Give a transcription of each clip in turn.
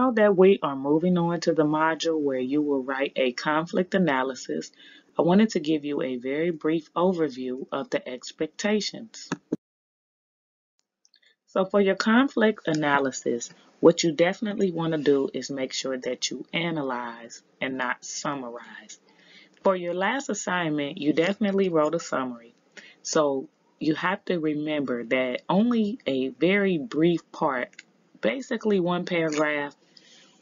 Now that we are moving on to the module where you will write a conflict analysis, I wanted to give you a very brief overview of the expectations. So for your conflict analysis, what you definitely want to do is make sure that you analyze and not summarize. For your last assignment, you definitely wrote a summary. So you have to remember that only a very brief part, basically one paragraph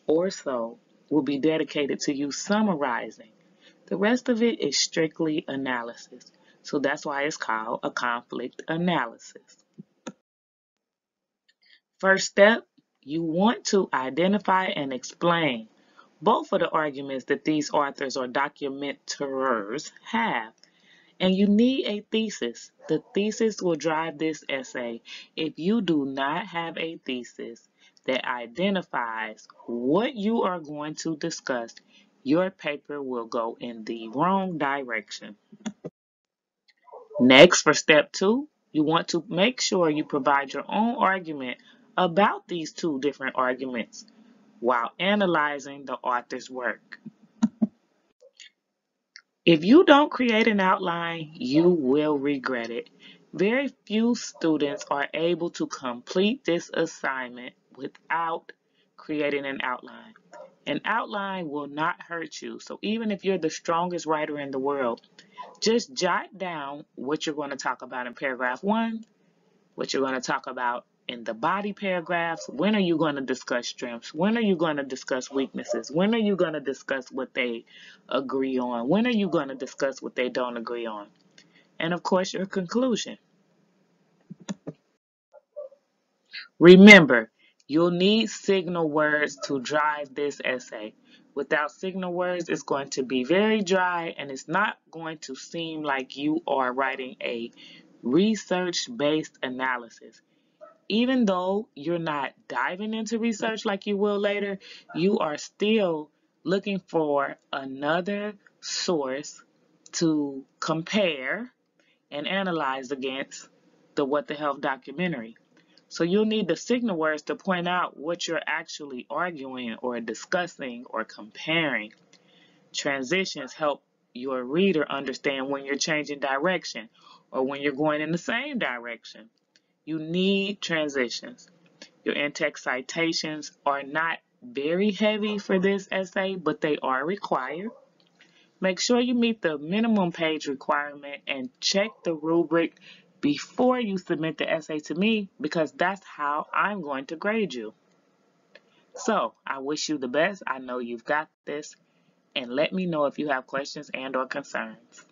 or so, will be dedicated to you summarizing. The rest of it is strictly analysis. So that's why it's called a conflict analysis. First step, you want to identify and explain both of the arguments that these authors or documenters have. And you need a thesis. The thesis will drive this essay. If you do not have a thesis that identifies what you are going to discuss, your paper will go in the wrong direction. Next, for step 2, you want to make sure you provide your own argument about these two different arguments while analyzing the author's work. If you don't create an outline, you will regret it. Very few students are able to complete this assignment without creating an outline. An outline will not hurt you. So even if you're the strongest writer in the world, just jot down what you're going to talk about in paragraph 1, what you're going to talk about in the body paragraphs. When are you going to discuss strengths? When are you going to discuss weaknesses? When are you going to discuss what they agree on? When are you going to discuss what they don't agree on? And of course, your conclusion. Remember, you'll need signal words to drive this essay. Without signal words, it's going to be very dry and it's not going to seem like you are writing a research-based analysis. Even though you're not diving into research like you will later, you are still looking for another source to compare and analyze against the What the Health documentary. So you'll need the signal words to point out what you're actually arguing or discussing or comparing. Transitions help your reader understand when you're changing direction or when you're going in the same direction. You need transitions. Your in-text citations are not very heavy for this essay, but they are required. Make sure you meet the minimum page requirement and check the rubric before you submit the essay to me because that's how I'm going to grade you. So, I wish you the best. I know you've got this. And let me know if you have questions and or concerns.